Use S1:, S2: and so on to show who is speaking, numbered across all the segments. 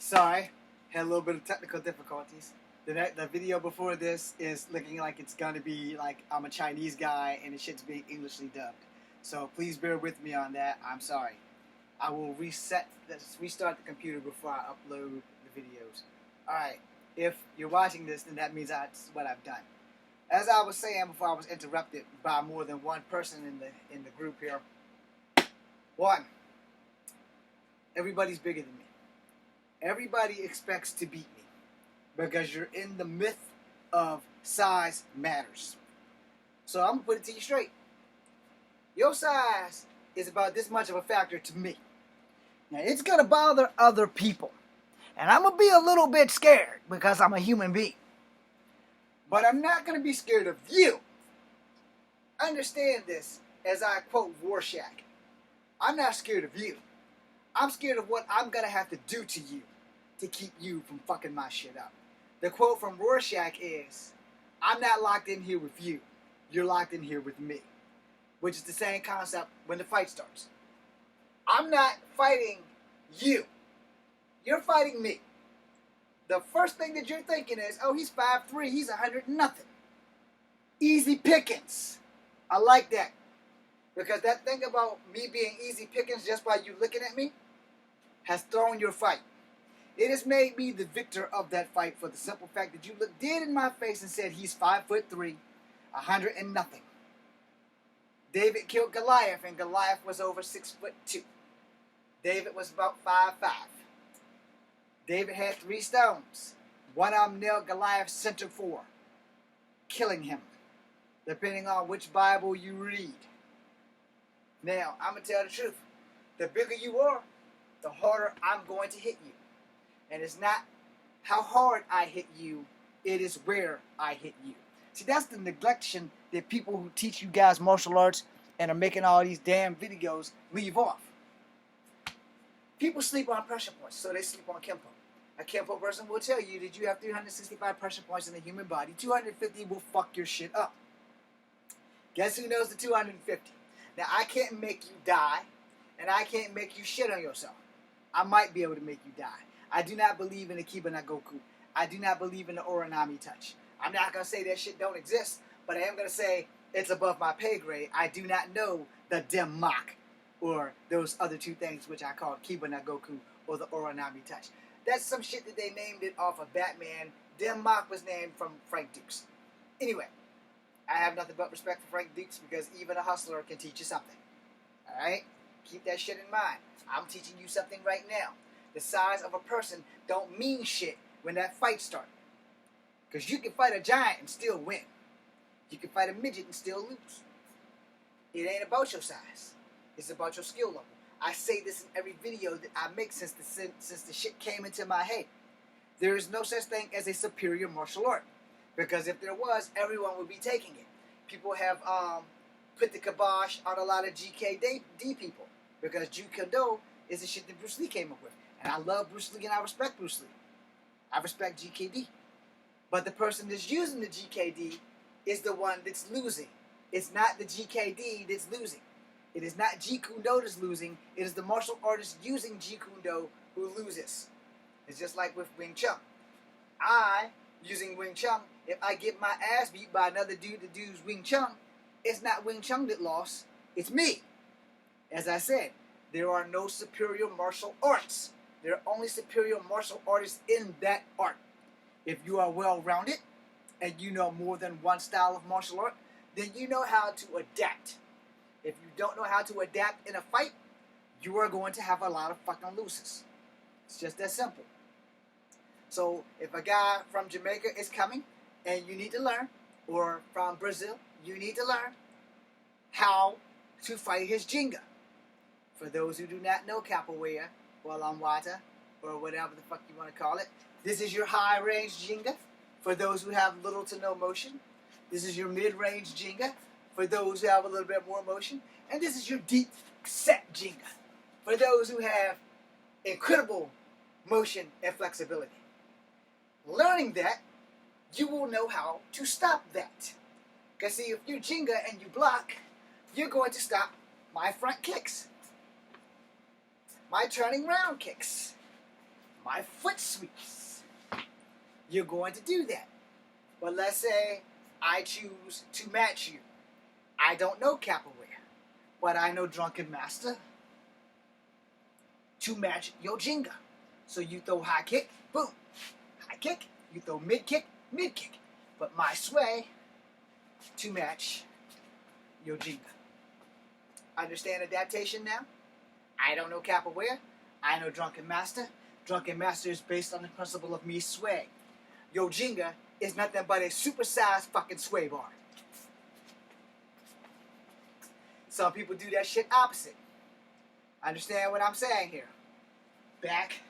S1: Sorry, had a little bit of technical difficulties. The video before this is looking like it's gonna be like I'm a Chinese guy and the shit's being Englishly dubbed. So please bear with me on that. I'm sorry. I will restart the computer before I upload the videos. Alright, if you're watching this, then that means that's what I've done. As I was saying before I was interrupted by more than one person in the group here. One, everybody's bigger than me. Everybody expects to beat me because you're in the myth of size matters. So I'm going to put it to you straight. Your size is about this much of a factor to me. Now, it's going to bother other people. And I'm going to be a little bit scared because I'm a human being. But I'm not going to be scared of you. Understand this as I quote Rorschach. I'm not scared of you. I'm scared of what I'm going to have to do to you to keep you from fucking my shit up. The quote from Rorschach is, I'm not locked in here with you. You're locked in here with me. Which is the same concept when the fight starts. I'm not fighting you. You're fighting me. The first thing that you're thinking is, oh, he's 5'3", he's 100 and nothing. Easy pickings. I like that. Because that thing about me being easy pickings just by you looking at me has thrown your fight. It has made me the victor of that fight for the simple fact that you looked dead in my face and said he's 5'3", 100 and nothing. David killed Goliath and Goliath was over 6'2". David was about 5'5". David had 3 stones. One of them nailed Goliath's center for, killing him, depending on which Bible you read. Now, I'm going to tell the truth. The bigger you are, the harder I'm going to hit you. And it's not how hard I hit you, it is where I hit you. See, that's the neglection that people who teach you guys martial arts and are making all these damn videos leave off. People sleep on pressure points, so they sleep on Kempo. A Kempo person will tell you that you have 365 pressure points in the human body. 250 will fuck your shit up. Guess who knows the 250? Now, I can't make you die, and I can't make you shit on yourself. I might be able to make you die. I do not believe in the Kiba na Goku. I do not believe in the Oranami touch. I'm not going to say that shit don't exist, but I am going to say it's above my pay grade. I do not know the Demok or those other 2 things which I call Kiba na Goku or the Oranami touch. That's some shit that they named it off of Batman. Demok was named from Frank Dukes. Anyway, I have nothing but respect for Frank Dukes because even a hustler can teach you something. Alright? Keep that shit in mind. I'm teaching you something right now. The size of a person don't mean shit when that fight starts. Because you can fight a giant and still win. You can fight a midget and still lose. It ain't about your size. It's about your skill level. I say this in every video that I make since the shit came into my head. There is no such thing as a superior martial art. Because if there was, everyone would be taking it. People have put the kibosh on a lot of GKD people. Because Jeet Kune Do is the shit that Bruce Lee came up with. And I love Bruce Lee and I respect Bruce Lee. I respect GKD. But the person that's using the GKD is the one that's losing. It's not the GKD that's losing. It is not Jeet Kune Do that's losing. It is the martial artist using Jeet Kune Do who loses. It's just like with Wing Chun. I, using Wing Chun, if I get my ass beat by another dude that does Wing Chun, it's not Wing Chun that lost. It's me. As I said, there are no superior martial arts. There are only superior martial artists in that art. If you are well-rounded and you know more than one style of martial art, then you know how to adapt. If you don't know how to adapt in a fight, you are going to have a lot of fucking losses. It's just that simple. So if a guy from Jamaica is coming and you need to learn, or from Brazil, you need to learn how to fight his Jenga. For those who do not know capoeira, or lambada, or whatever the fuck you want to call it, this is your high-range Jenga. For those who have little to no motion, this is your mid-range Jenga. For those who have a little bit more motion, and this is your deep-set Jenga. For those who have incredible motion and flexibility. Learning that, you will know how to stop that. Because see, if you're Jenga and you block, you're going to stop my front kicks, my turning round kicks, my foot sweeps. You're going to do that. But let's say I choose to match you. I don't know capoeira, but I know Drunken Master to match your Jenga. So you throw high kick, boom, high kick. You throw mid kick, mid kick. But my sway to match your Jenga. Understand adaptation now? I don't know capoeira. I know Drunken Master. Drunken Master is based on the principle of me sway. Your Jenga is nothing but a supersized fucking sway bar. Some people do that shit opposite. Understand what I'm saying here? Back,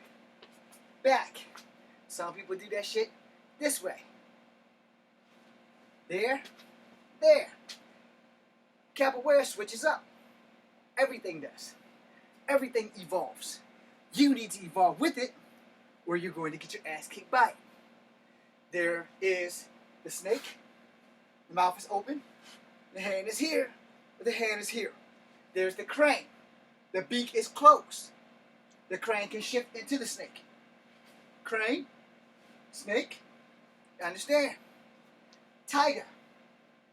S1: back. Some people do that shit this way. There, there. Capoeira switches up. Everything does. Everything evolves. You need to evolve with it, or you're going to get your ass kicked by it. There is the snake. The mouth is open. The hand is here. The hand is here. There's the crane. The beak is closed. The crane can shift into the snake. Crane, snake, understand. Tiger,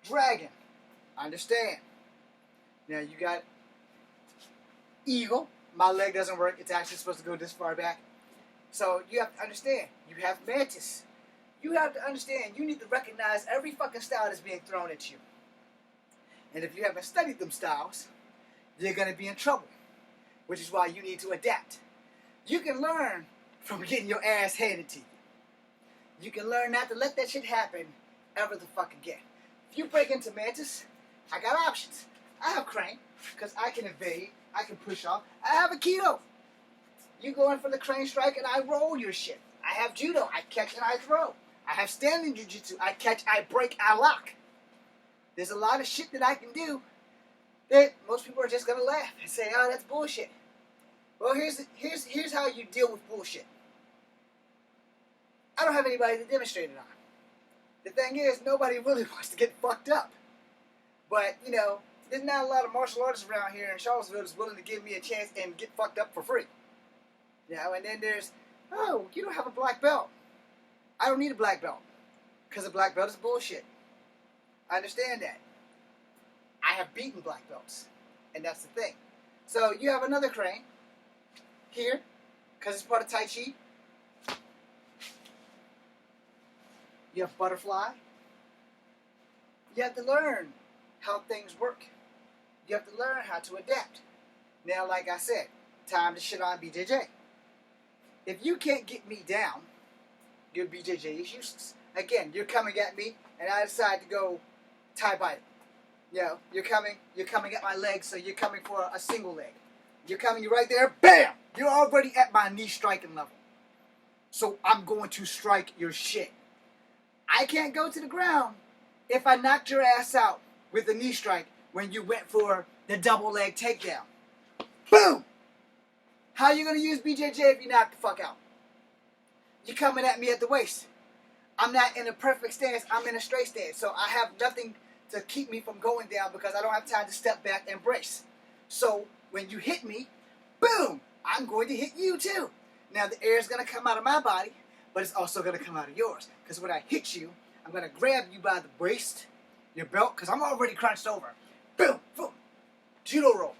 S1: dragon, understand. Now you got eagle. My leg doesn't work. It's actually supposed to go this far back. So you have to understand. You have mantis. You have to understand. You need to recognize every fucking style that's being thrown at you. And if you haven't studied them styles, you're going to be in trouble. Which is why you need to adapt. You can learn from getting your ass handed to you. You can learn not to let that shit happen ever the fuck again. If you break into mantis, I got options. I have crane, because I can evade, I can push off. I have aikido. You go in for the crane strike and I roll your shit. I have judo, I catch and I throw. I have standing jiu-jitsu, I catch, I break, I lock. There's a lot of shit that I can do that most people are just gonna laugh and say, oh, that's bullshit. Well, here's how you deal with bullshit. I don't have anybody to demonstrate it on. The thing is, nobody really wants to get fucked up. But, you know, there's not a lot of martial artists around here in Charlottesville that's willing to give me a chance and get fucked up for free. You know, and then there's, oh, you don't have a black belt. I don't need a black belt. Because a black belt is bullshit. I understand that. I have beaten black belts. And that's the thing. So you have another crane here, because it's part of Tai Chi. You have butterfly. You have to learn how things work. You have to learn how to adapt. Now, like I said, time to shit on BJJ. If you can't get me down, your BJJ is useless. Again, you're coming at me, and I decide to go tie bite. You know, you're coming at my leg, so you're coming for a single leg. You're coming right there, bam! You're already at my knee striking level. So I'm going to strike your shit. I can't go to the ground if I knocked your ass out with a knee strike when you went for the double leg takedown. Boom! How are you going to use BJJ if you knock the fuck out? You're coming at me at the waist. I'm not in a perfect stance. I'm in a straight stance. So I have nothing to keep me from going down because I don't have time to step back and brace. So when you hit me, boom, I'm going to hit you too. Now the air is going to come out of my body, but it's also going to come out of yours. Because when I hit you, I'm going to grab you by the waist, your belt, because I'm already crunched over. Boom, boom. Judo roll.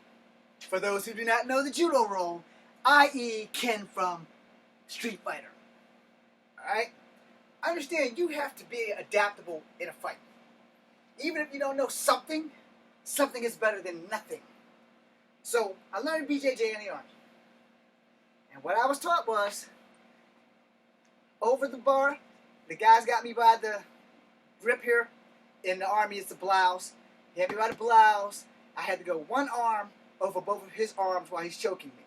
S1: For those who do not know the judo roll, i.e. Ken from Street Fighter. Alright? Understand, you have to be adaptable in a fight. Even if you don't know something, something is better than nothing. So, I learned BJJ in the Army. And what I was taught was, over the bar, the guys got me by the grip here. In the Army, it's the blouse. He had me by the blouse. I had to go one arm over both of his arms while he's choking me.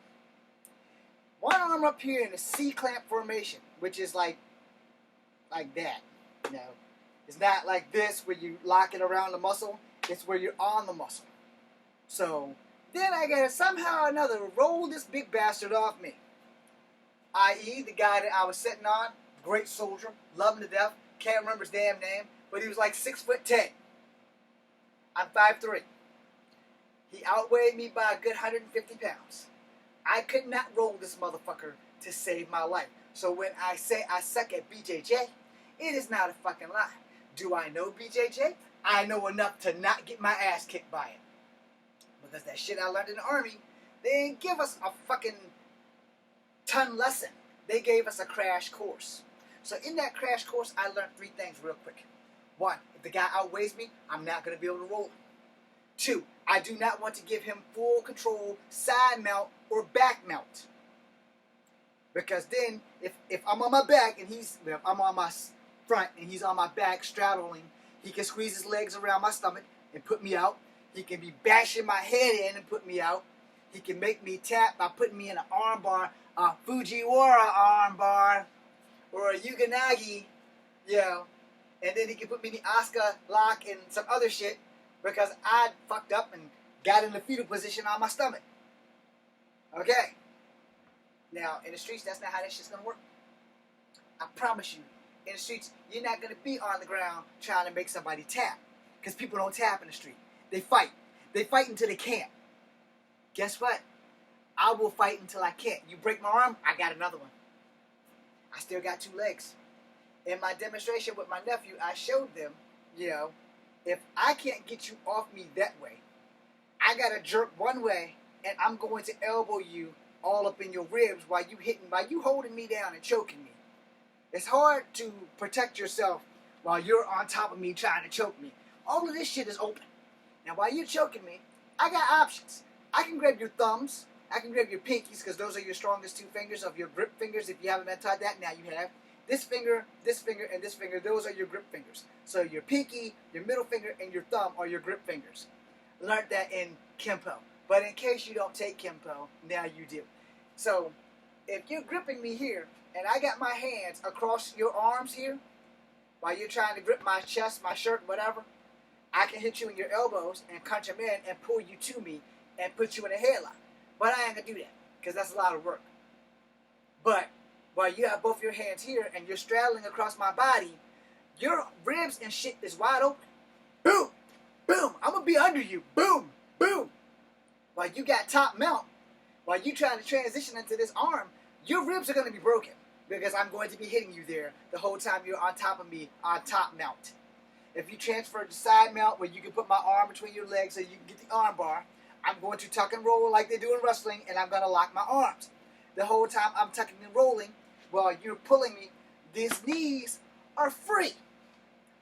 S1: One arm up here in a C-clamp formation, which is like that, you know. It's not like this where you lock it around the muscle. It's where you're on the muscle. So, then I gotta somehow or another roll this big bastard off me. I.e., the guy that I was sitting on, great soldier, love him to death, can't remember his damn name, but he was like 6'10". I'm 5'3". He outweighed me by a good 150 pounds. I could not roll this motherfucker to save my life. So when I say I suck at BJJ, it is not a fucking lie. Do I know BJJ? I know enough to not get my ass kicked by it. Because that shit I learned in the Army, they didn't give us a fucking ton lesson. They gave us a crash course. So in that crash course, I learned 3 things real quick. 1, if the guy outweighs me, I'm not going to be able to roll him. 2, I do not want to give him full control, side mount, or back mount. Because then, if I'm on my back and if I'm on my front and he's on my back straddling, he can squeeze his legs around my stomach and put me out. He can be bashing my head in and put me out. He can make me tap by putting me in an arm bar, a Fujiwara arm bar, or a Yuganagi, and then he can put me in the Oscar lock and some other shit because I fucked up and got in the fetal position on my stomach. Okay. Now, in the streets, that's not how that shit's gonna work. I promise you, in the streets, you're not gonna be on the ground trying to make somebody tap. Because people don't tap in the street. They fight. They fight until they can't. Guess what? I will fight until I can't. You break my arm, I got another one. I still got 2 legs. In my demonstration with my nephew, I showed them, if I can't get you off me that way, I gotta jerk one way, and I'm going to elbow you all up in your ribs while you holding me down and choking me. It's hard to protect yourself while you're on top of me trying to choke me. All of this shit is open. Now, while you're choking me, I got options. I can grab your thumbs. I can grab your pinkies because those are your strongest 2 fingers of your grip fingers. If you haven't been taught that, now you have. This finger, and this finger, those are your grip fingers. So your pinky, your middle finger, and your thumb are your grip fingers. Learned that in Kempo. But in case you don't take Kempo, now you do. So if you're gripping me here, and I got my hands across your arms here, while you're trying to grip my chest, my shirt, whatever, I can hit you in your elbows and punch them in and pull you to me and put you in a headlock. But I ain't going to do that because that's a lot of work. But while you have both your hands here and you're straddling across my body, your ribs and shit is wide open. Boom! Boom! I'm going to be under you. Boom! Boom! While you got top mount, while you trying to transition into this arm, your ribs are going to be broken because I'm going to be hitting you there the whole time you're on top of me on top mount. If you transfer to side mount where you can put my arm between your legs so you can get the arm bar, I'm going to tuck and roll like they do in wrestling, and I'm going to lock my arms. The whole time I'm tucking and rolling while you're pulling me, these knees are free.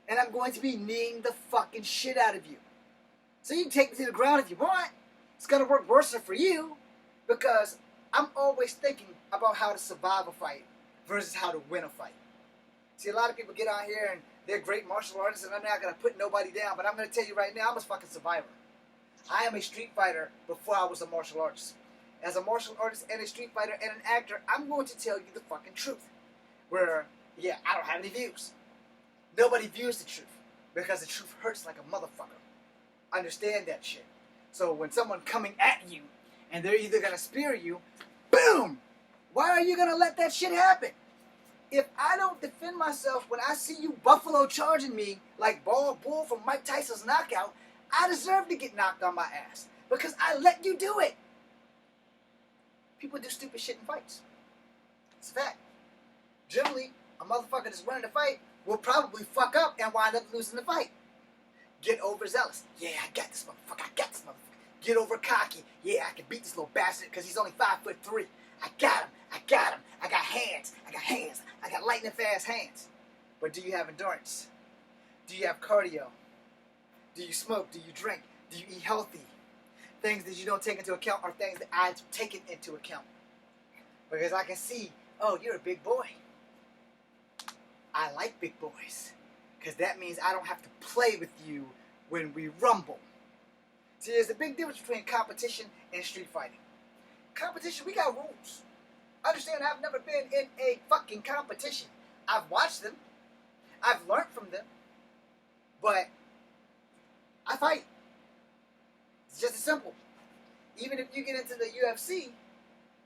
S1: And I'm going to be kneeing the fucking shit out of you. So you can take me to the ground if you want. It's going to work worse for you because I'm always thinking about how to survive a fight versus how to win a fight. See, a lot of people get on here and they're great martial artists, and I'm not going to put nobody down, but I'm going to tell you right now, I'm a fucking survivor. I am a street fighter before I was a martial artist. As a martial artist and a street fighter and an actor, I'm going to tell you the fucking truth. Where, I don't have any views. Nobody views the truth because the truth hurts like a motherfucker. Understand that shit. So when someone coming at you and they're either going to spear you, boom! Why are you going to let that shit happen? If I don't defend myself when I see you buffalo charging me like Bald Bull from Mike Tyson's knockout, I deserve to get knocked on my ass because I let you do it. People do stupid shit in fights. It's a fact. Generally, a motherfucker that's winning the fight will probably fuck up and wind up losing the fight. Get overzealous. Yeah, I got this motherfucker. I got this motherfucker. Get over cocky. Yeah, I can beat this little bastard because he's only 5'3". I got him. I got him. I got hands. I got hands. I got lightning fast hands. But do you have endurance? Do you have cardio? Do you smoke? Do you drink? Do you eat healthy? Things that you don't take into account are things that I've taken into account. Because I can see, oh, you're a big boy. I like big boys. Because that means I don't have to play with you when we rumble. See, there's a big difference between competition and street fighting. Competition, we got rules. Understand, I've never been in a fucking competition. I've watched them. I've learned from them. But I fight. It's just as simple. Even if you get into the UFC,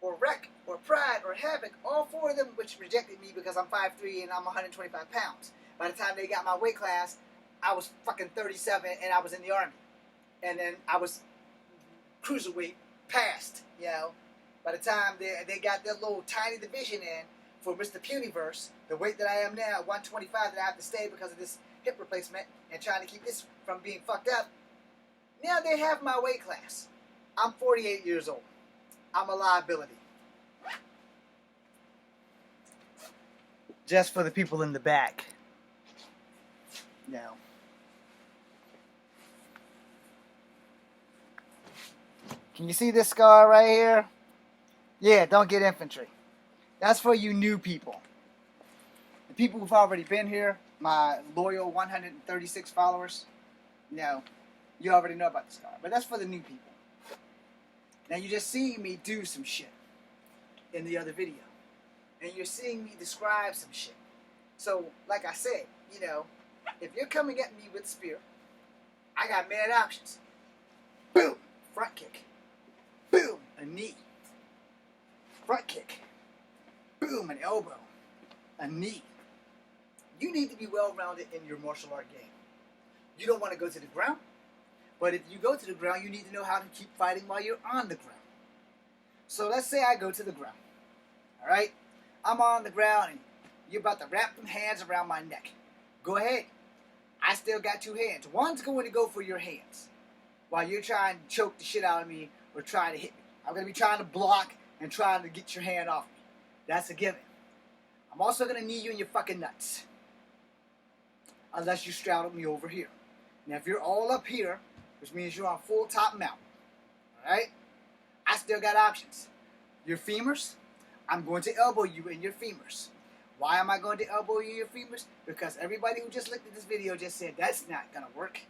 S1: or Rec, or Pride, or Havoc, all 4 of them which rejected me because I'm 5'3" and I'm 125 pounds. By the time they got my weight class, I was fucking 37 and I was in the Army. And then I was cruiserweight past, By the time they got their little tiny division in, for Mr. Punyverse, the weight that I am now, 125, that I have to stay because of this hip replacement and trying to keep this from being fucked up, now they have my weight class. I'm 48 years old. I'm a liability. Just for the people in the back. Now. Can you see this scar right here? Yeah, don't get infantry. That's for you new people. The people who've already been here, my loyal 136 followers, you already know about the scar. But that's for the new people. Now you're just seeing me do some shit in the other video. And you're seeing me describe some shit. So, like I said, if you're coming at me with spear, I got mad options. Boom, front kick. Boom, a knee. Front kick. Boom, an elbow. A knee. You need to be well-rounded in your martial art game. You don't want to go to the ground, but if you go to the ground, you need to know how to keep fighting while you're on the ground. So let's say I go to the ground. All right? I'm on the ground and you're about to wrap them hands around my neck. Go ahead. I still got two hands. One's going to go for your hands while you're trying to choke the shit out of me or trying to hit me. I'm going to be trying to block and trying to get your hand off me. That's a given. I'm also going to knee you in your fucking nuts. Unless you straddle me over here. Now if you're all up here, which means you're on full top mount, alright? I still got options. Your femurs, I'm going to elbow you in your femurs. Why am I going to elbow you in your femurs? Because everybody who just looked at this video just said, that's not going to work.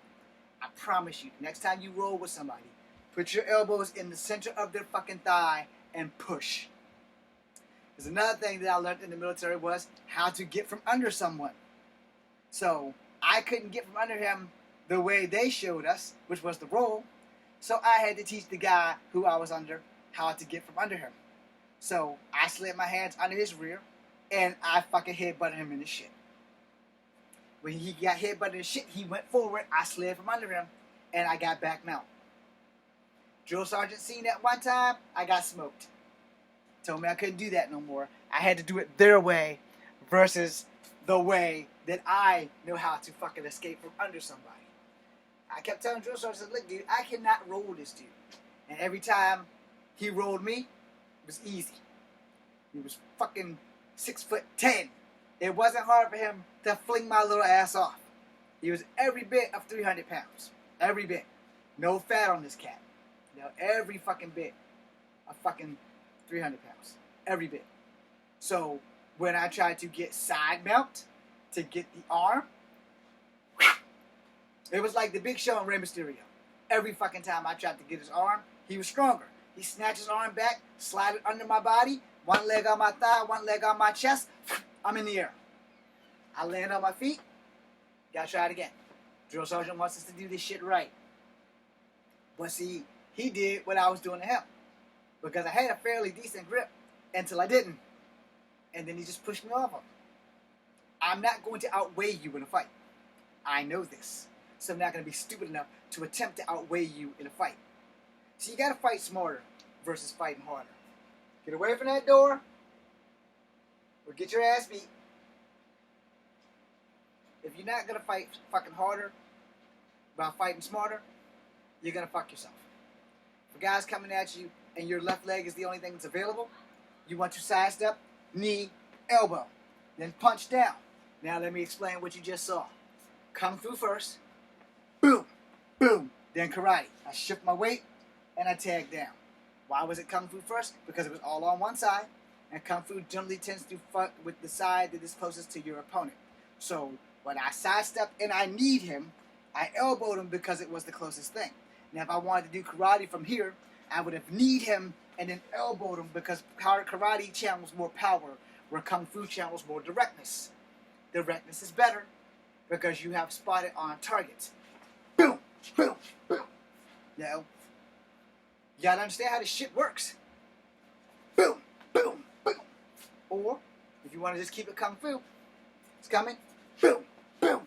S1: I promise you, next time you roll with somebody, put your elbows in the center of their fucking thigh and push. There's another thing that I learned in the military was how to get from under someone. So I couldn't get from under him the way they showed us, which was the roll. So I had to teach the guy who I was under how to get from under him. So I slid my hands under his rear, and I fucking headbutted him in the shit. When he got headbutted in the shit, he went forward, I slid from under him, and I got back mount. Drill sergeant seen that one time, I got smoked. Told me I couldn't do that no more. I had to do it their way versus the way that I know how to fucking escape from under somebody. I kept telling drill sergeant, look dude, I cannot roll this dude. And every time he rolled me, it was easy. He was fucking 6'10". It wasn't hard for him to fling my little ass off. He was every bit of 300 pounds. Every bit. No fat on this cat. Every fucking bit of fucking 300 pounds. Every bit. So when I tried to get side mount to get the arm, it was like the Big Show and Rey Mysterio. Every fucking time I tried to get his arm, he was stronger. He snatched his arm back, slid it under my body, one leg on my thigh, one leg on my chest. I'm in the air. I land on my feet. Gotta try it again. Drill sergeant wants us to do this shit right. But see, he did what I was doing to him. Because I had a fairly decent grip until I didn't. And then he just pushed me off him. I'm not going to outweigh you in a fight. I know this. So I'm not going to be stupid enough to attempt to outweigh you in a fight. So you got to fight smarter versus fighting harder. Get away from that door or get your ass beat. If you're not going to fight fucking harder by fighting smarter, you're going to fuck yourself. If a guy's coming at you and your left leg is the only thing that's available, you want to sidestep, knee, elbow, then punch down. Now let me explain what you just saw. Kung Fu first, boom, boom, then karate. I shift my weight and I tag down. Why was it Kung Fu first? Because it was all on one side, and Kung Fu generally tends to fuck with the side that is closest to your opponent. So when I sidestepped and I kneed him, I elbowed him because it was the closest thing. Now if I wanted to do karate from here, I would have kneed him and then elbowed him because karate channels more power, where Kung Fu channels more directness. Directness is better because you have spotted on targets. Boom, boom, boom. You gotta understand how this shit works. Boom, boom, boom. Or, if you want to just keep it Kung Fu, it's coming. Boom, boom,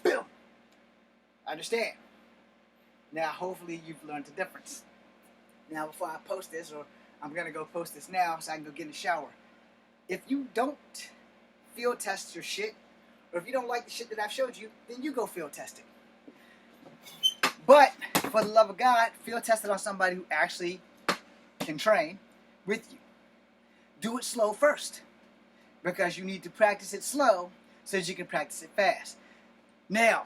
S1: boom. Understand? Now, hopefully you've learned the difference. Now, before I post this, or I'm going to go post this now so I can go get in the shower. if you don't field test your shit, or if you don't like the shit that I've showed you, then you go field test it. But for the love of God, field test it on somebody who actually can train with you. Do it slow first, because you need to practice it slow so that you can practice it fast. Now,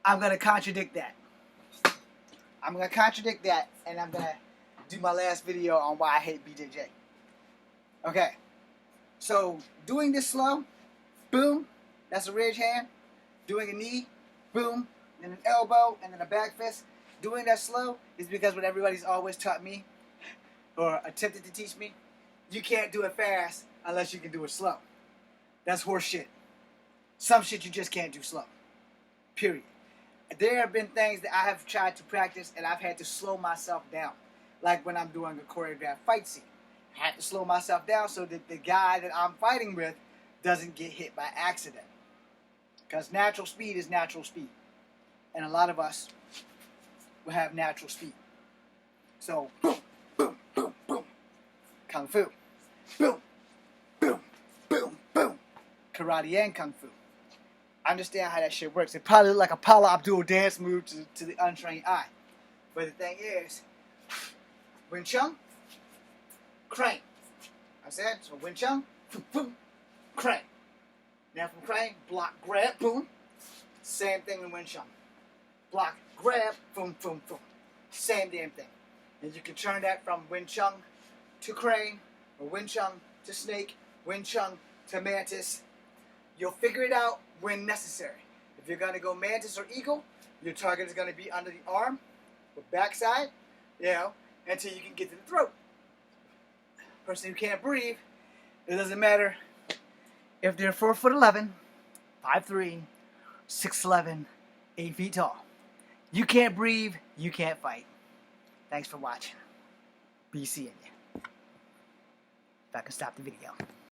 S1: I'm going to contradict that. I'm going to contradict that, and I'm going to do my last video on why I hate BJJ. Okay, so doing this slow, boom, that's a ridge hand. Doing a knee, boom, then an elbow, and then a back fist. Doing that slow is because what everybody's always taught me, or attempted to teach me, you can't do it fast unless you can do it slow. That's horse shit. Some shit you just can't do slow. Period. There have been things that I have tried to practice and I've had to slow myself down. Like when I'm doing a choreographed fight scene. I have to slow myself down so that the guy that I'm fighting with doesn't get hit by accident. Because natural speed is natural speed. And a lot of us will have natural speed. So, boom, boom, boom, boom. Kung Fu. Boom, boom, boom, boom. Karate and Kung Fu. Understand how that shit works. It probably look like a Paula Abdul dance move to the untrained eye. But the thing is, Wing Chun, crane. I said, so Wing Chun, boom, boom, crane. Now from crane, block, grab, boom. Same thing in Wing Chun. Block, grab, boom, boom, boom. Same damn thing. And you can turn that from Wing Chun to crane, or Wing Chun to snake, Wing Chun to mantis. You'll figure it out when necessary. If you're going to go mantis or eagle, your target is going to be under the arm, or backside, until you can get to the throat. Person who can't breathe, it doesn't matter if they're 4'11", 5'3", 6'11", 8 feet tall. You can't breathe, you can't fight. Thanks for watching. Be seeing you. If I can stop the video.